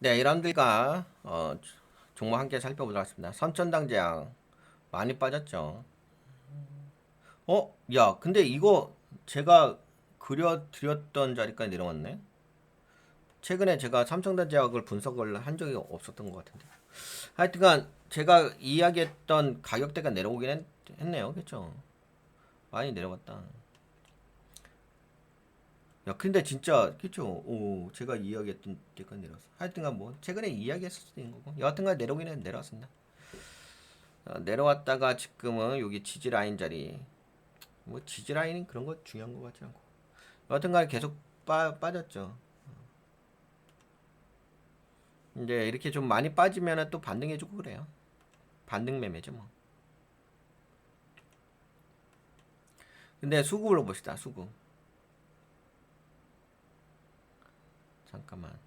네, 여러분들과 종목 함께 살펴보도록 하겠습니다. 선천당장 많이 빠졌죠. 야, 근데 이거 제가 그려드렸던 자리까지 내려왔네. 최근에 제가 삼성전자학을 분석을 한 적이 없었던 것 같은데. 하여튼간 제가 이야기했던 가격대가 내려오긴 했네요. 그렇죠? 많이 내려갔다. 야, 근데 진짜 그쵸? 제가 이야기했던 데까지 내려왔어. 하여튼간 뭐 최근에 이야기했을 수도 있는 거고. 여하튼간 내려오긴 내려왔습니다. 내려왔다가 지금은 여기 지지 라인 자리. 뭐 지지 라인은 그런 거 중요한 거 같지 않고. 여하튼간 계속 빠졌죠. 이제 이렇게 좀 많이 빠지면 또 반등해주고 그래요. 반등 매매죠 뭐. 근데 수급으로 봅시다. 수급. 잠깐만.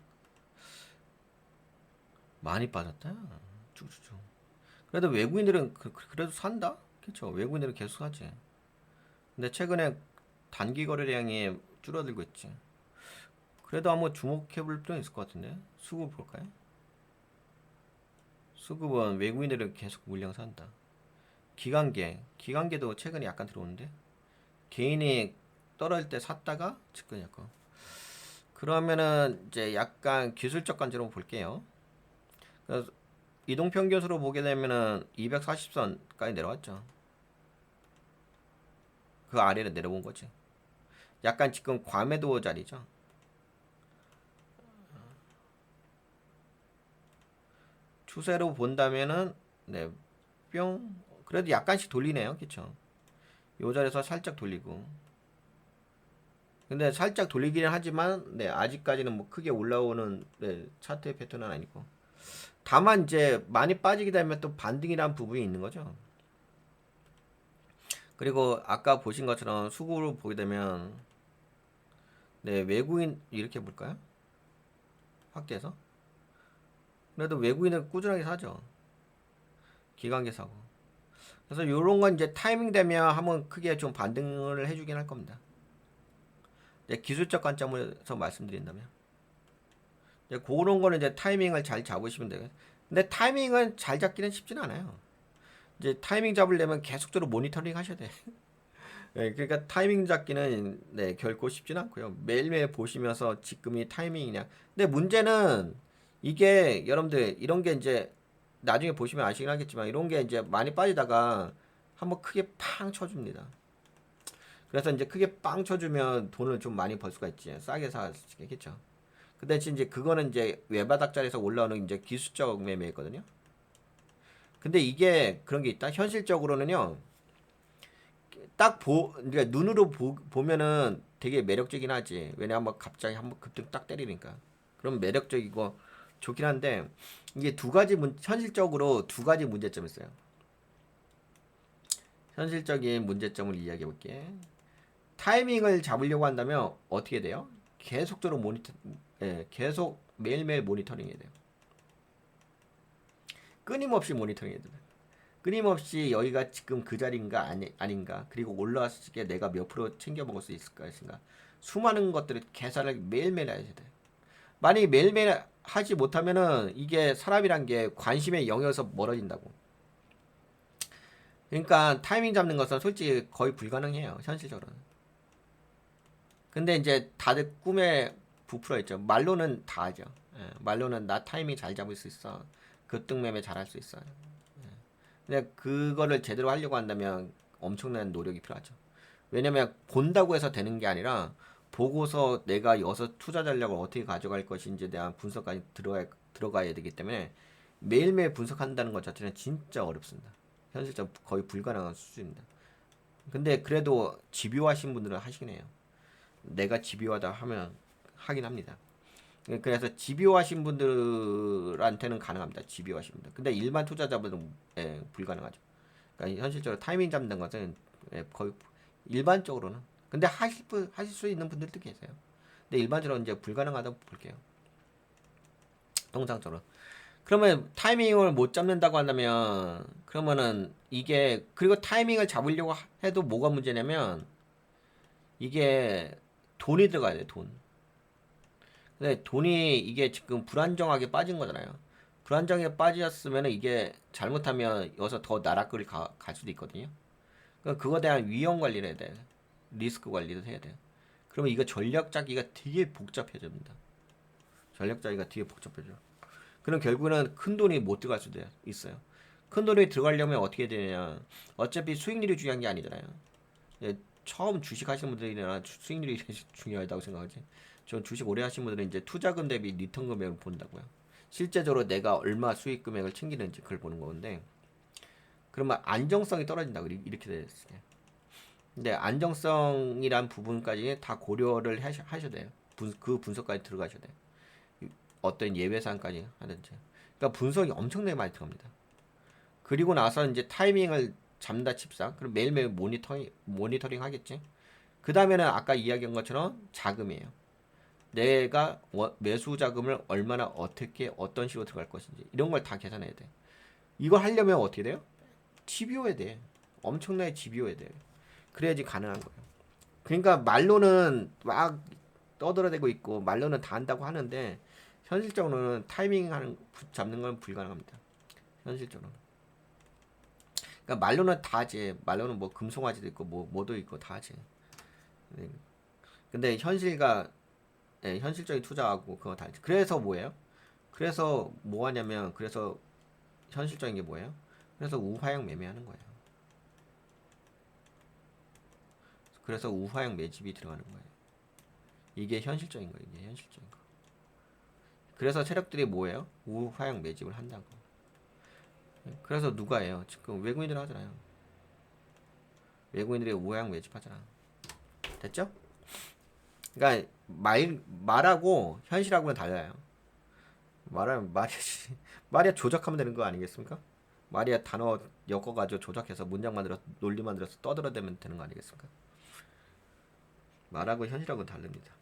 많이 빠졌다. 쭉쭉쭉. 그래도 외국인들은 그래도 산다? 그쵸? 외국인들은 계속 사지. 근데 최근에 단기 거래량이 줄어들고 있지. 그래도 한번 주목해 볼 필요는 있을 것 같은데. 수급 볼까요? 수급은 외국인들은 계속 물량 산다. 기관계도 최근에 약간 들어오는데. 개인이 떨어질 때 샀다가 지금 약간. 그러면은 이제 약간 기술적 관점으로 볼게요. 그래서 이동평균수로 보게 되면은 240선까지 내려왔죠. 그 아래로 내려온 거지. 약간 지금 과매도 자리죠. 추세로 본다면은 네, 뿅. 그래도 약간씩 돌리네요. 그쵸? 요 자리에서 살짝 돌리고. 근데 살짝 돌리기는 하지만 네, 아직까지는 뭐 크게 올라오는 네, 차트의 패턴은 아니고. 다만 이제 많이 빠지게 되면 또 반등이라는 부분이 있는 거죠. 그리고 아까 보신 것처럼 수급으로 보게 되면 네, 외국인 이렇게 볼까요? 확대해서. 그래도 외국인은 꾸준하게 사죠. 기관계 사고. 그래서 요런 건 이제 타이밍 되면 한번 크게 좀 반등을 해주긴 할 겁니다. 이제 기술적 관점에서 말씀드린다면. 이제 그런 거는 이제 타이밍을 잘 잡으시면 돼요. 근데 타이밍은 잘 잡기는 쉽진 않아요. 이제 타이밍 잡으려면 계속적으로 모니터링 하셔야 돼. 네, 그러니까 타이밍 잡기는 네, 결코 쉽진 않고요. 매일매일 보시면서 지금이 타이밍이냐. 근데 문제는 이게 여러분들 이런 게 이제 나중에 보시면 아시긴 하겠지만 이런 게 이제 많이 빠지다가 한번 크게 팡 쳐줍니다. 그래서 이제 크게 빵 쳐주면 돈을 좀 많이 벌 수가 있지. 싸게 사겠죠. 근데 이제 그거는 이제 외바닥자리에서 올라오는 이제 기술적 매매거든요. 근데 이게 그런 게 있다. 현실적으로는요. 그러니까 눈으로 보면은 되게 매력적이긴 하지. 왜냐하면 갑자기 한번 급등 딱 때리니까. 그럼 매력적이고 좋긴 한데 이게 현실적으로 두 가지 문제점이 있어요. 현실적인 문제점을 이야기해 볼게. 타이밍을 잡으려고 한다면 어떻게 돼요? 계속적으로 계속 매일매일 모니터링 해야 돼요. 끊임없이 모니터링 해야 돼요. 끊임없이 여기가 지금 그 자리인가 아닌가 그리고 올라왔을 때 내가 몇 프로 챙겨 먹을 수 있을까 했습니다. 수많은 것들을 계산을 매일매일 해야 돼요. 만약에 매일매일 하지 못하면은 이게 사람이란 게 관심의 영역에서 멀어진다고. 그러니까 타이밍 잡는 것은 솔직히 거의 불가능해요. 현실적으로는. 근데 이제 다들 꿈에 부풀어 있죠. 말로는 다 하죠. 말로는 나 타이밍 잘 잡을 수 있어. 급등매매 잘할 수 있어. 근데 그거를 제대로 하려고 한다면 엄청난 노력이 필요하죠. 왜냐면 본다고 해서 되는 게 아니라 보고서 내가 여기서 투자 전략을 어떻게 가져갈 것인지에 대한 분석까지 들어가야 되기 때문에 매일매일 분석한다는 것 자체는 진짜 어렵습니다. 현실적으로 거의 불가능한 수준입니다. 근데 그래도 집요하신 분들은 하시긴 해요. 내가 집요하다 하면 하긴 합니다. 그래서 집요하신 분들한테는 가능합니다. 집요하신 분들. 근데 일반 투자자분들은 불가능하죠. 그러니까 현실적으로 타이밍 잡는 것은 거의 일반적으로는. 근데 하실 수 있는 분들도 계세요. 근데 일반적으로 이제 불가능하다고 볼게요. 통상적으로. 그러면 타이밍을 못 잡는다고 한다면 그러면은 이게 그리고 타이밍을 잡으려고 해도 뭐가 문제냐면 이게 돈이 들어가야 돼, 돈. 근데 돈이 이게 지금 불안정하게 빠진 거잖아요. 불안정하게 빠졌으면 이게 잘못하면 여기서 더 나락을 갈 수도 있거든요. 그러니까 그거에 대한 위험 관리를 해야 돼. 리스크 관리도 해야 돼요. 그러면 이거 전략 짜기가 되게 복잡해집니다. 전략 짜기가 되게 복잡해져. 그럼 결국에는 큰 돈이 못 들어갈 수도 있어요. 큰 돈이 들어가려면 어떻게 되냐. 어차피 수익률이 중요한 게 아니잖아요. 예, 처음 주식 하시는 분들이나 수익률이 중요하다고 생각하지. 전 주식 오래 하신 분들은 이제 투자금 대비 리턴 금액을 본다고요. 실제적으로 내가 얼마 수익 금액을 챙기는지 그걸 보는 건데, 그러면 안정성이 떨어진다고 이렇게 됐어요. 근데 안정성이란 부분까지 다 고려를 하셔야 돼요. 그 분석까지 들어가셔야 돼요. 어떤 예외사항까지 하든지. 그러니까 분석이 엄청나게 많이 들어갑니다. 그리고 나서 이제 타이밍을 잡는다 칩사. 그럼 매일매일 모니터링 하겠지. 그 다음에는 아까 이야기한 것처럼 자금이에요. 내가 매수 자금을 얼마나 어떻게 어떤 식으로 들어갈 것인지 이런 걸 다 계산해야 돼. 이거 하려면 어떻게 돼요? 집요해야 돼. 엄청나게 집요해야 돼. 그래야지 가능한 거예요. 그러니까 말로는 막 떠들어대고 있고 말로는 다 한다고 하는데 현실적으로는 타이밍 잡는 건 불가능합니다. 현실적으로. 그러니까 말로는 다 하지. 말로는 뭐 금송아지도 있고 뭐도 있고 다 하지. 네. 근데 현실적인 투자하고 그거 다 하지. 그래서 뭐예요? 그래서 뭐 하냐면 그래서 현실적인 게 뭐예요? 그래서 우하향 매매하는 거예요. 그래서 우하향 매집이 들어가는 거예요. 이게 현실적인 거예요. 이게 현실적인 거. 그래서 세력들이 뭐예요? 우하향 매집을 한다고. 그래서 누가 해요? 지금 외국인들 하잖아요. 외국인들이 우하향 매집하잖아. 됐죠? 그러니까 말하고 현실하고는 달라요. 말이야 조작하면 되는 거 아니겠습니까? 말이야 단어 엮어가지고 조작해서 문장 만들어서 논리 만들어서 떠들어대면 되는 거 아니겠습니까? 말하고 현실하고는 다릅니다.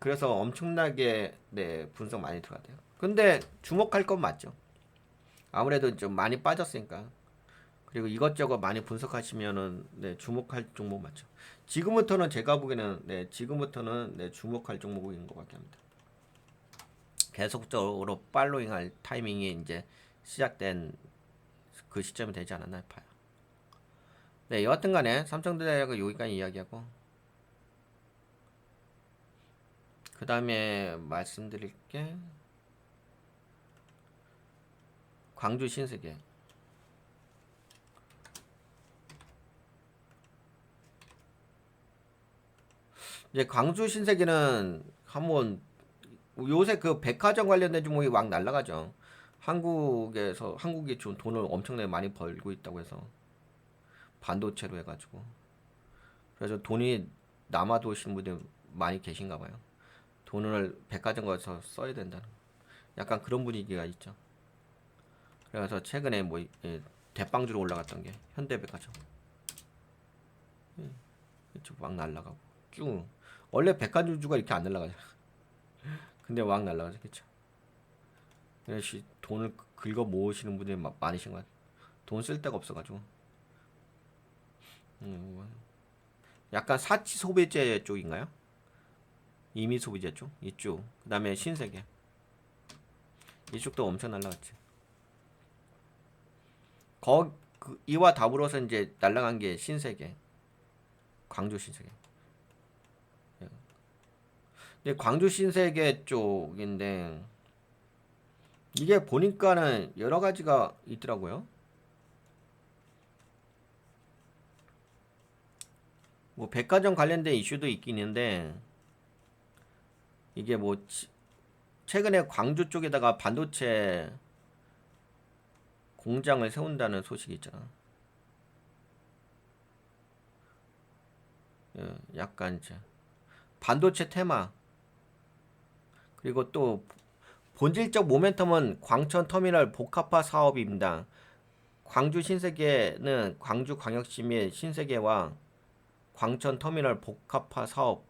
그래서 엄청나게 네 분석 많이 들어가야 돼요. 근데 주목할 건 맞죠. 아무래도 좀 많이 빠졌으니까. 그리고 이것저것 많이 분석하시면은 네 주목할 종목 맞죠. 지금부터는 제가 보기에는 지금부터는 주목할 종목인 것 같긴 합니다. 계속적으로 팔로잉할 타이밍이 이제 시작된 그 시점이 되지 않았나 봐요. 네, 여하튼간에 삼성전자가 여기까지 이야기하고 그 다음에 말씀드릴 게 광주 신세계. 이제 광주 신세계는 한번 요새 그 백화점 관련된 종목이 막 날라가죠. 한국이 좀 돈을 엄청나게 많이 벌고 있다고 해서 반도체로 해가지고 그래서 돈이 남아도 오시는 분들 많이 계신가 봐요. 돈을 백화점 가서 써야 된다는 약간 그런 분위기가 있죠. 그래서 최근에 뭐 대빵주로 올라갔던 게 현대백화점 막 날라가고 쭉 원래 백화점주가 이렇게 안 날라가죠. 근데 막 날라가죠, 그렇죠? 그래서 돈을 긁어 모으시는 분들이 많으신 것 같아요. 돈 쓸 데가 없어가지고 뭐 약간 사치 소비재 쪽인가요? 이미 소비재 쪽 이쪽 그 다음에 신세계 이쪽도 엄청 날라갔지. 이와 더불어서 이제 날라간 게 신세계 광주 신세계. 근데 광주 신세계 쪽인데 이게 보니까는 여러 가지가 있더라고요. 뭐 백화점 관련된 이슈도 있긴 있는데 이게 뭐 최근에 광주 쪽에다가 반도체 공장을 세운다는 소식이 있잖아. 약간 이제 반도체 테마 그리고 또 본질적 모멘텀은 광천 터미널 복합화 사업입니다. 광주 신세계는 광주광역시 및 신세계와 광천 터미널 복합화 사업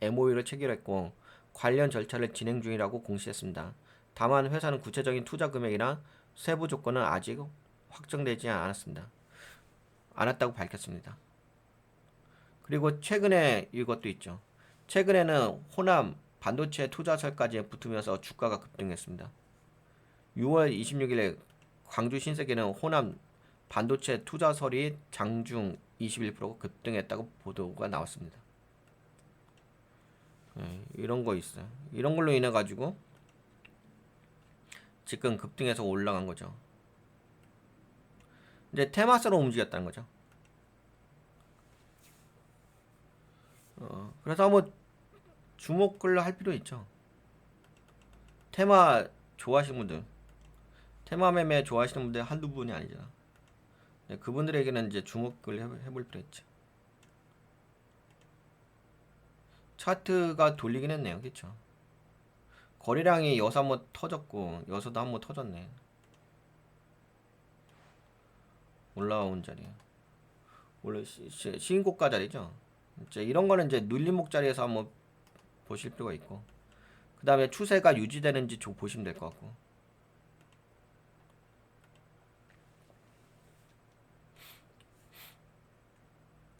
MOU를 체결했고 관련 절차를 진행 중이라고 공시했습니다. 다만 회사는 구체적인 투자 금액이나 세부 조건은 아직 확정되지 않았다고 밝혔습니다. 그리고 최근에 이것도 있죠. 최근에는 호남 반도체 투자설까지 붙으면서 주가가 급등했습니다. 6월 26일에 광주 신세계는 호남 반도체 투자설이 장중 21% 급등했다고 보도가 나왔습니다. 이런 거 있어요. 이런 걸로 인해 가지고 지금 급등해서 올라간 거죠. 이제 테마스로 움직였다는 거죠. 그래서 한번 주목을 할 필요 있죠. 테마 좋아하시는 분들, 테마 매매 좋아하시는 분들 한두 분이 아니잖아. 네, 그분들에게는 이제 주목을 해볼 필요 있죠. 차트가 돌리긴 했네요. 그쵸? 거래량이 여기서 한번 터졌고 여기서도 한번 터졌네. 올라온 자리. 원래 시인고가 자리죠. 이제 이런 거는 이제 눌림목 자리에서 한번 보실 필요가 있고, 그 다음에 추세가 유지되는지 좀 보시면 될 것 같고.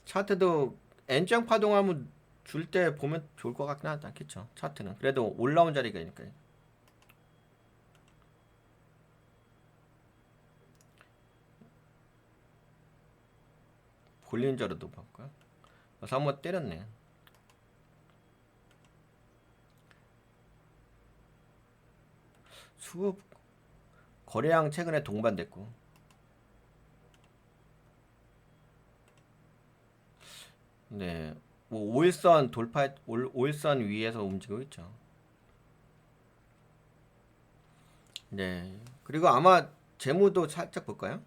차트도 N장 파동하면 줄 때 보면 좋을 것 같긴 하다. 그쵸? 차트는 그래도 올라온 자리가니까. 볼린저로도 볼까요? 그래서 한번 때렸네. 수급 거래량 최근에 동반됐고, 네, 뭐 5일선 돌파, 5일선 위에서 움직이고 있죠. 네, 그리고 아마 재무도 살짝 볼까요?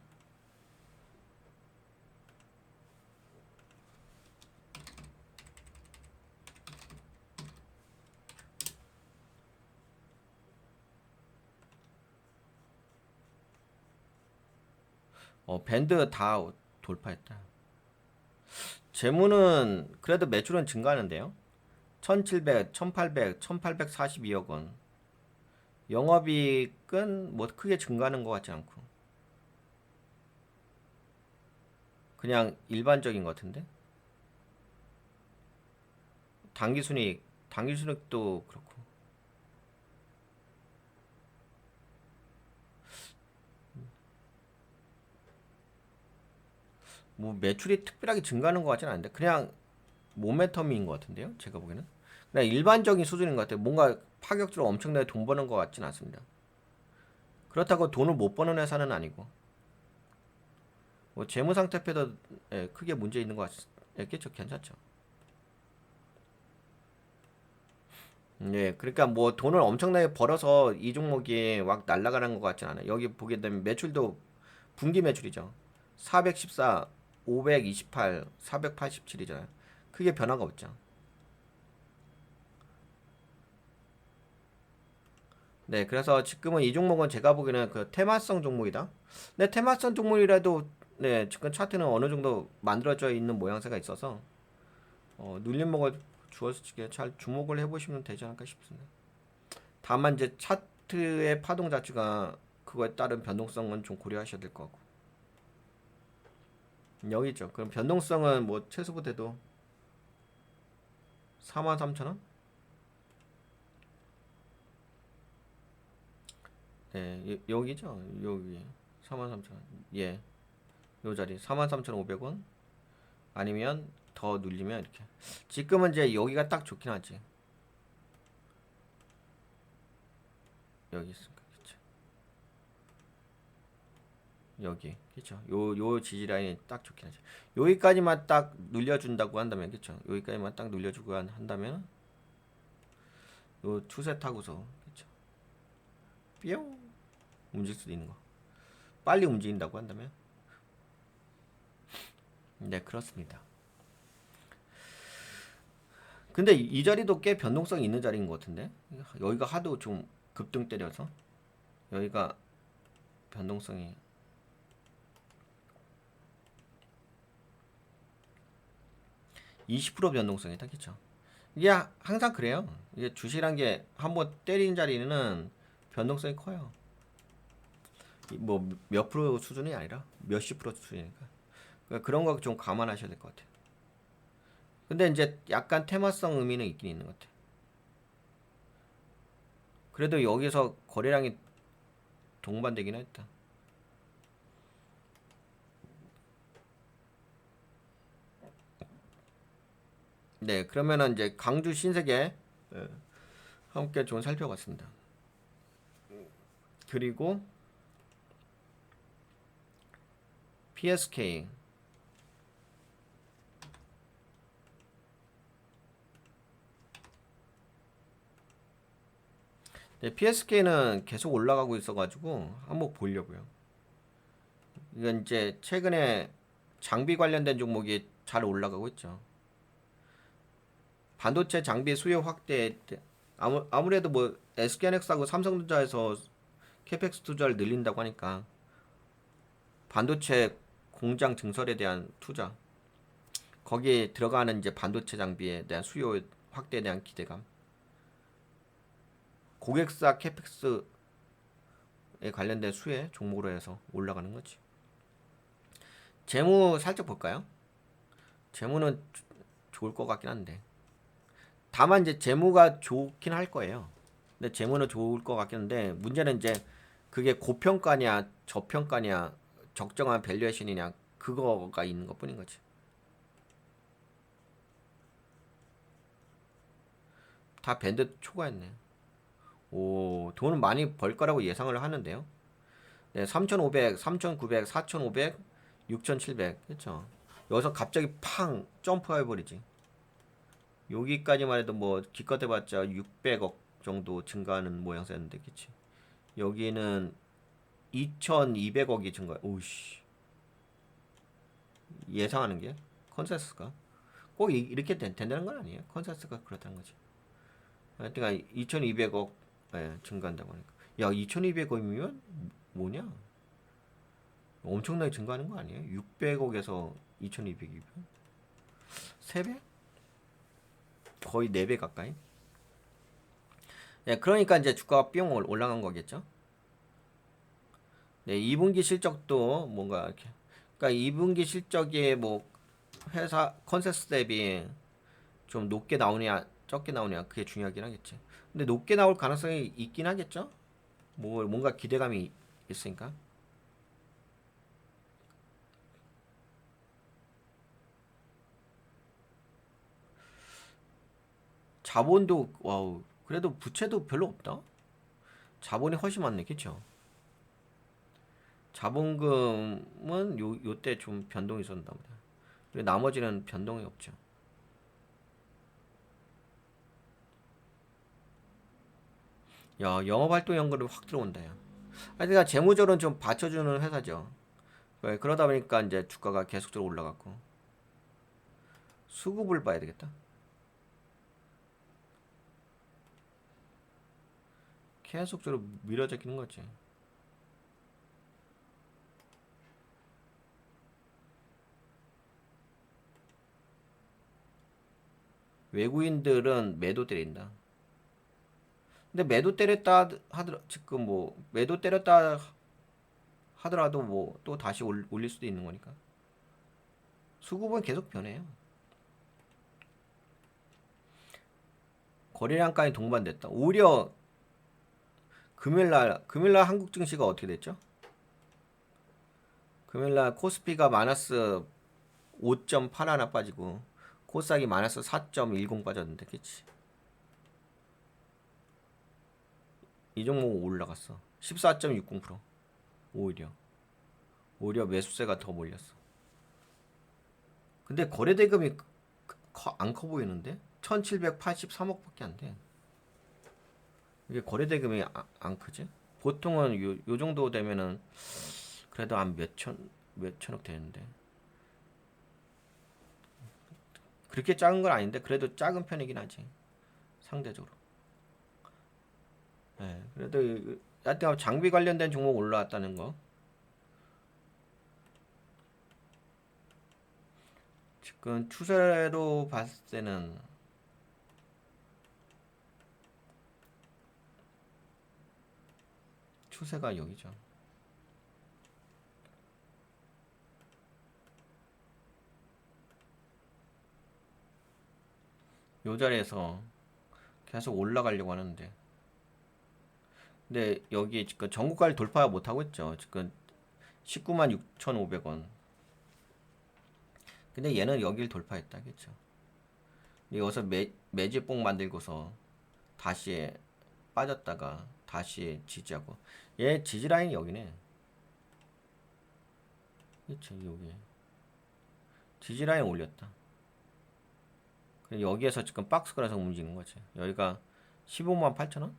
밴드 다 돌파했다. 재무는 그래도 매출은 증가하는데요. 1700, 1800, 1842억 원. 영업이익은 뭐 크게 증가하는 것 같지 않고. 그냥 일반적인 것 같은데. 당기순이익도 그렇고. 뭐 매출이 특별하게 증가하는 것 같지는 않은데 그냥 모멘텀인 것 같은데요. 제가 보기에는 그냥 일반적인 수준인 것 같아요. 뭔가 파격적으로 엄청나게 돈 버는 것 같지는 않습니다. 그렇다고 돈을 못 버는 회사는 아니고 뭐 재무 상태표도 크게 문제 있는 것 같겠죠. 괜찮죠. 네, 그러니까 뭐 돈을 엄청나게 벌어서 이 종목이 막 날아가는 것 같진 않아요. 여기 보게 되면 매출도 분기 매출이죠. 414, 528, 487이잖아요. 크게 변화가 없죠. 네, 그래서 지금은 이 종목은 제가 보기에는 그 테마성 종목이다. 근데 테마성 종목이라도 네, 지금 차트는 어느 정도 만들어져 있는 모양새가 있어서 눌림목을 주어서 잘 주목을 해보시면 되지 않을까 싶습니다. 다만 이제 차트의 파동 자체가 그거에 따른 변동성은 좀 고려하셔야 될 것 같고 여기 있죠. 그럼 변동성은 뭐 최소부대도 43,000원? 네, 여기죠. 여기 43,000원. 예, 요 자리 43,500원 아니면 더 눌리면 이렇게. 지금은 이제 여기가 딱 좋긴 하지. 여기 있으니까 그쵸. 여기 그쵸. 요 지지 라인이 딱 좋긴 하지. 여기까지만 딱 눌려준다고 한다면 그쵸. 여기까지만 딱 눌려주고 한다면 요 추세 타고서 그쵸. 뿅 움직일 수도 있는 거. 빨리 움직인다고 한다면 네 그렇습니다. 근데 이 자리도 꽤 변동성이 있는 자리인 것 같은데 여기가 하도 좀 급등 때려서 여기가 변동성이 20% 변동성이다 그쵸. 이게 항상 그래요. 이게 주식이란 게 한번 때리는 자리는 변동성이 커요. 뭐 몇 프로 수준이 아니라 몇십 프로 수준이니까. 그러니까 그런 거 좀 감안하셔야 될 것 같아요. 근데 이제 약간 테마성 의미는 있긴 있는 것 같아요. 그래도 여기서 거래량이 동반되긴 했다. 네, 그러면은 이제 강주 신세계 함께 좀 살펴봤습니다. 그리고 PSK. 네, PSK는 계속 올라가고 있어가지고 한번 보려고요. 이건 이제 최근에 장비 관련된 종목이 잘 올라가고 있죠. 반도체 장비 수요 확대 아무래도 뭐 SK하이닉스하고 삼성전자에서 캐펙스 투자를 늘린다고 하니까 반도체 공장 증설에 대한 투자 거기에 들어가는 이제 반도체 장비에 대한 수요 확대에 대한 기대감 고객사 캐펙스에 관련된 수혜 종목으로 해서 올라가는 거지. 재무 살짝 볼까요? 재무는 좋을 것 같긴 한데 다만 이제 재무가 좋긴 할 거예요. 근데 재무는 좋을 것 같긴 한데 문제는 이제 그게 고평가냐 저평가냐 적정한 밸류에이션이냐 그거가 있는 것 뿐인 거지. 다 밴드 초과했네. 오, 돈은 많이 벌 거라고 예상을 하는데요. 네, 3,500, 3,900, 4,500, 6,700. 그렇죠. 여기서 갑자기 팡 점프해 버리지. 여기까지만 해도 뭐 기껏 해봤자 600억 정도 증가하는 모양새였는데, 그치? 여기는 2,200억이 증가. 오씨. 예상하는 게 컨센서스가 꼭 이렇게 된다는 건 아니에요. 컨센서스가 그렇다는 거지. 그러니까 2,200억 증가한다고 하니까. 야, 2,200억이면 뭐냐? 엄청나게 증가하는 거 아니에요? 600억에서 2,200이면 3배? 거의 4배 가까이? 네, 그러니까 이제 주가가 뿅 올라간 거겠죠? 네, 2분기 실적도 뭔가 이렇게. 그러니까 2분기 실적이 뭐 회사 컨센서스 대비 좀 높게 나오냐, 적게 나오냐, 그게 중요하긴 하겠지. 근데 높게 나올 가능성이 있긴 하겠죠? 뭐 뭔가 기대감이 있으니까. 자본도 와우. 그래도 부채도 별로 없다. 자본이 훨씬 많네, 그쵸? 자본금은 요때 좀 변동이 있었나 보다. 그리고 나머지는 변동이 없죠. 야, 영업활동 연금이 확 들어온다, 야. 아니, 그러니까 재무적으로는 좀 받쳐주는 회사죠. 네, 그러다 보니까 이제 주가가 계속적으로 올라갔고. 수급을 봐야 되겠다. 계속적으로 밀어져 있는 거지. 외국인들은 매도 때린다. 근데 매도 때렸다 하더라 지금 뭐 매도 때렸다 하더라도 뭐 또 다시 올릴 수도 있는 거니까. 수급은 계속 변해요. 거래량까지 동반됐다. 오히려 금요일날 한국 증시가 어떻게 됐죠? 금요일날 코스피가 마이너스 5.8 하나 빠지고 코스닥이 마이너스 4.10 빠졌는데, 그치? 이 종목 올라갔어. 14.60%. 오히려 매수세가 더 몰렸어. 근데 거래대금이 안 커 보이는데? 1783억밖에 안 돼. 이게 거래대금이 안 크지? 보통은 요 정도 되면은 그래도 한 몇천억 되는데. 그렇게 작은 건 아닌데 그래도 작은 편이긴 하지. 상대적으로. 예. 그래도 하여튼 장비 관련된 종목 올라왔다는 거. 지금 추세로 봤을 때는 추세가 여기죠. 요 자리에서 계속 올라가려고 하는데 근데 여기 지금 전국가를 돌파 못하고 있죠. 지금 19만 6,500원. 근데 얘는 여길 돌파했다. 그쵸? 여기서 매집봉 만들고서 다시 빠졌다가 다시 지지하고. 얘 지지라인이 여기네. 그쵸? 여기. 지지라인 올렸다. 여기에서 지금 박스 걸어서 움직이는 거지. 여기가 15만 8천원?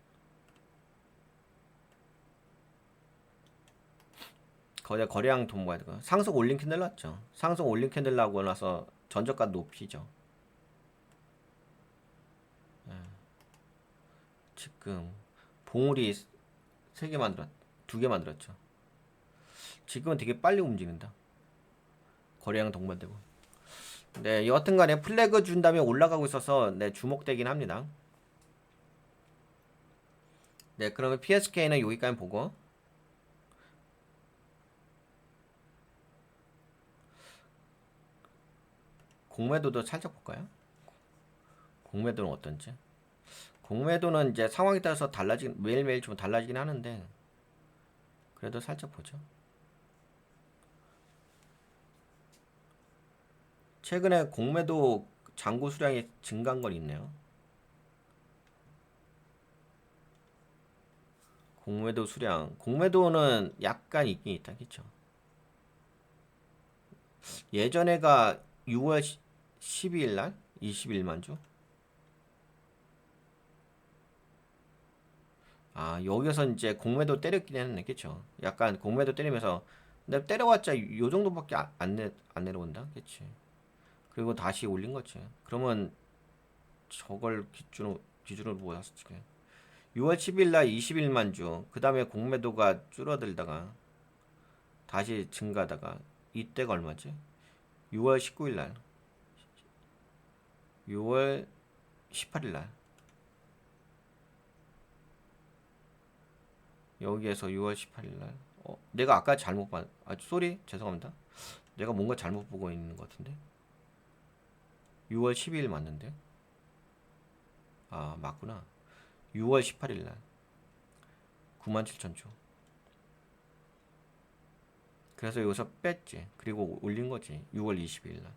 거래량 돈 모아야 되고. 상속 올린 캔들 났죠. 상속 올린 캔들 나고 나서 전저가 높이죠. 예. 지금 봉우리 3개 만들었, 2개 만들었죠. 지금은 되게 빨리 움직인다. 거래량 동반되고. 네, 여하튼간에 플래그 준 다음에 올라가고 있어서 네, 주목되긴 합니다. 네, 그러면 PSK는 여기까지 보고 공매도도 살짝 볼까요? 공매도는 어떤지. 공매도는 이제 상황에 따라서 매일매일 좀 달라지긴 하는데 그래도 살짝 보죠. 최근에 공매도 잔고 수량이 증가한 건 있네요. 공매도 수량, 공매도는 약간 있긴 있다, 그쵸? 예전에가 6월 12일 날 21만 주. 아, 여기서 이제 공매도 때렸긴 했네, 그쵸? 약간 공매도 때리면서 근데 때려봤자 요 정도밖에 안 내려온다, 그치? 그리고 다시 올린 거지. 그러면 저걸 기준으로 모았을 때 6월 10일 날 21만 주. 그 다음에 공매도가 줄어들다가 다시 증가하다가 이때가 얼마지? 6월 19일 날, 6월 18일 날. 여기에서 6월 18일 날. 내가 아까 잘못 봤. 아, 쏘리. 죄송합니다. 내가 뭔가 잘못 보고 있는 것 같은데. 6월 12일 맞는데. 아, 맞구나. 6월 18일 날. 97,000주. 그래서 여기서 뺐지. 그리고 올린 거지. 6월 20일 날.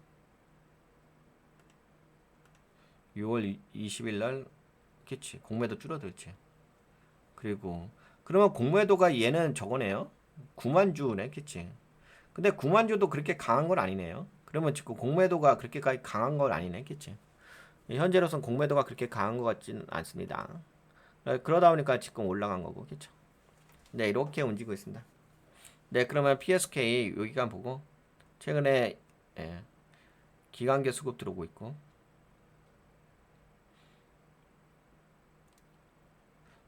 6월 20일 날 그치. 공매도 줄어들지. 그리고 그러면 공매도가 얘는 저거네요. 9만 주네. 그치. 근데 9만 주도 그렇게 강한 건 아니네요. 그러면 지금 공매도가 그렇게까지 강한 건 아니네. 그치. 현재로선 공매도가 그렇게 강한 것 같지는 않습니다. 그러다 보니까 지금 올라간 거고. 그쵸. 네, 이렇게 움직이고 있습니다. 네, 그러면 PSK 여기가 보고 최근에 예, 기관계 수급 들어오고 있고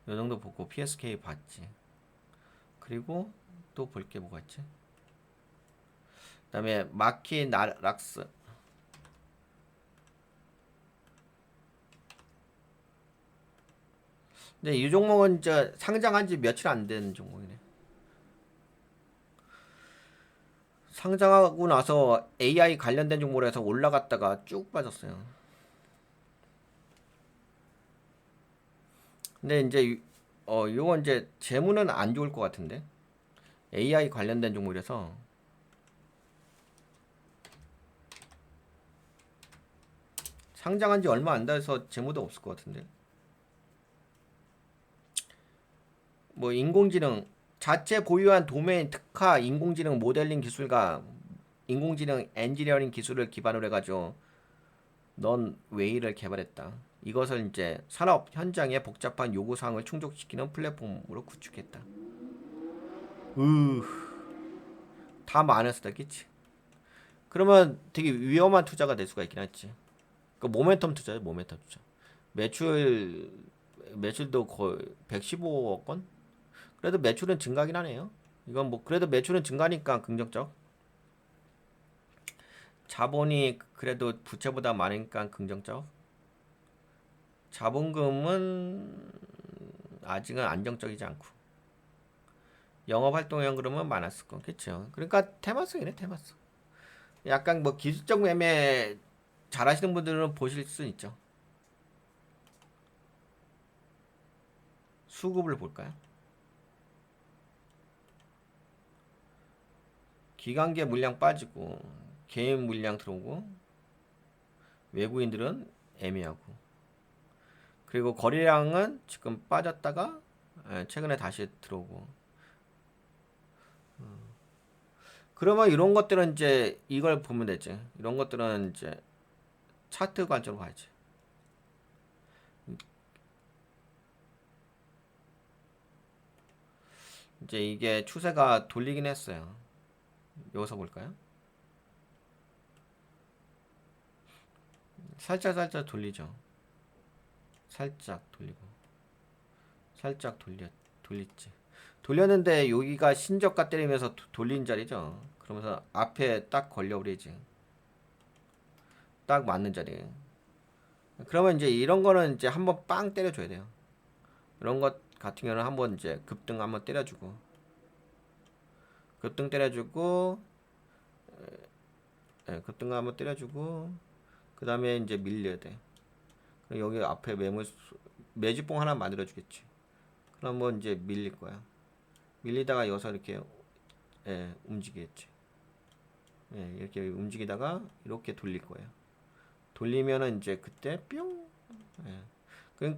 요 정도 보고 PSK 봤지. 그리고 또 볼 게 뭐가 있지? 그다음에 마키나락스. 근데 이 종목은 이제 상장한 지 며칠 안 된 종목이네. 상장하고 나서 AI 관련된 종목으로 해서 올라갔다가 쭉 빠졌어요. 근데 이제 요건 이제 재무는 안 좋을 것 같은데. AI 관련된 종목이라서 상장한 지 얼마 안 돼서 재무도 없을 것 같은데. 뭐 인공지능 자체 보유한 도메인 특화 인공지능 모델링 기술과 인공지능 엔지니어링 기술을 기반으로 해가지고 넌 웨이를 개발했다. 이것을 이제 산업 현장의 복잡한 요구 사항을 충족시키는 플랫폼으로 구축했다. 다 많았다, 그치? 그러면 되게 위험한 투자가 될 수가 있긴 했지. 그 모멘텀 투자죠, 모멘텀 투자. 매출 매출도 거의 115억 원? 그래도 매출은 증가긴 하네요. 이건 뭐 그래도 매출은 증가니까 긍정적. 자본이 그래도 부채보다 많으니까 긍정적. 자본금은 아직은 안정적이지 않고. 영업활동형 그러면 많았을 거, 그쵸? 그러니까 테마성이네, 테마성. 약간 뭐 기술적 매매 잘하시는 분들은 보실 수 있죠. 수급을 볼까요? 기관계 물량 빠지고 개인 물량 들어오고 외국인들은 애매하고 그리고 거래량은 지금 빠졌다가 최근에 다시 들어오고 그러면 이런 것들은 이제 이걸 보면 되지. 이런 것들은 이제 차트 관점으로 봐야지. 이제 이게 추세가 돌리긴 했어요. 여기서 볼까요? 살짝 돌리죠. 살짝 돌리고 살짝 돌렸지. 돌렸는데 여기가 신저가 때리면서 돌린 자리죠. 그러면서 앞에 딱 걸려버리지. 딱 맞는 자리. 그러면 이제 이런 거는 이제 한번 빵 때려줘야 돼요. 이런 것 같은 경우는 한번 이제 급등 한번 때려주고 급등 때려주고 급등 한번 때려주고 그 다음에 이제 밀려야 돼. 그럼 여기 앞에 매집봉 하나 만들어 주겠지. 그러면 이제 밀릴 거야. 밀리다가 여기서 이렇게 움직이겠지. 이렇게 움직이다가 이렇게 돌릴 거예요. 돌리면은 이제 그때 뿅.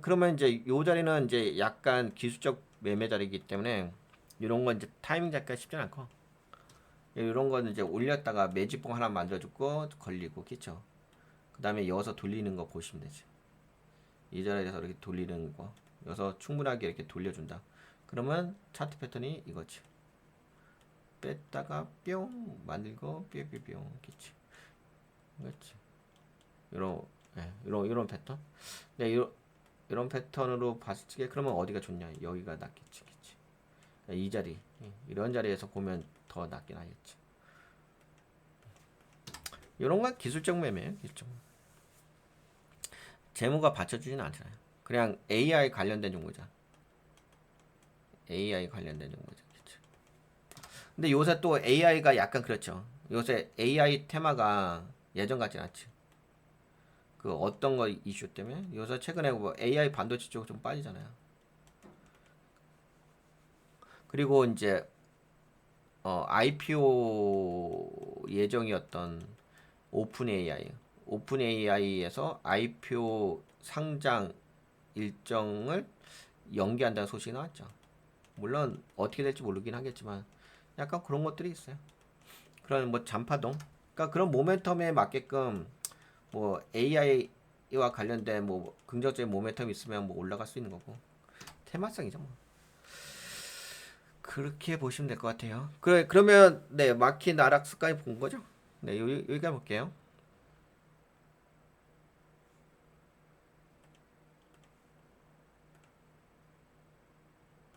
그러면 이제 요 자리는 이제 약간 기술적 매매 자리이기 때문에 이런 건 이제 타이밍 잡기가 쉽지 않고 이런 거는 이제 올렸다가 매집봉 하나 만들어주고 걸리고 그쵸. 그 다음에 여기서 돌리는 거 보시면 되지. 이 자리에서 이렇게 돌리는 거 여기서 충분하게 이렇게 돌려준다. 그러면 차트 패턴이 이거지. 뺐다가 뿅 만들고 뿅뿅뿅 그치. 그렇지. 이런 패턴. 네, 이런 패턴으로 봤을 때 그러면 어디가 좋냐? 여기가 낫겠지, 그치. 이 자리, 이런 자리에서 보면 더 낫긴 하겠지. 이런 건 기술적 매매예요, 기술적. 재무가 받쳐주진 않잖아요. 그냥 AI 관련된 정보잖아. AI 관련된 정보죠, 그치. 근데 요새 또 AI가 약간 그렇죠. 요새 AI 테마가 예전 같진 않지. 그 어떤 거 이슈 때문에 요새 최근에 뭐 AI 반도체 쪽 좀 빠지잖아요. 그리고 이제 IPO 예정이었던 오픈 AI에서 IPO 상장 일정을 연기한다는 소식이 나왔죠. 물론 어떻게 될지 모르긴 하겠지만 약간 그런 것들이 있어요. 그런 뭐 잔파동, 그러니까 그런 모멘텀에 맞게끔 뭐 AI와 관련된 뭐 긍정적인 모멘텀이 있으면 뭐 올라갈 수 있는 거고 테마성이죠 뭐. 그렇게 보시면 될 것 같아요. 그러면 네 마키 나락스까지 본 거죠? 네 여기까지 볼게요.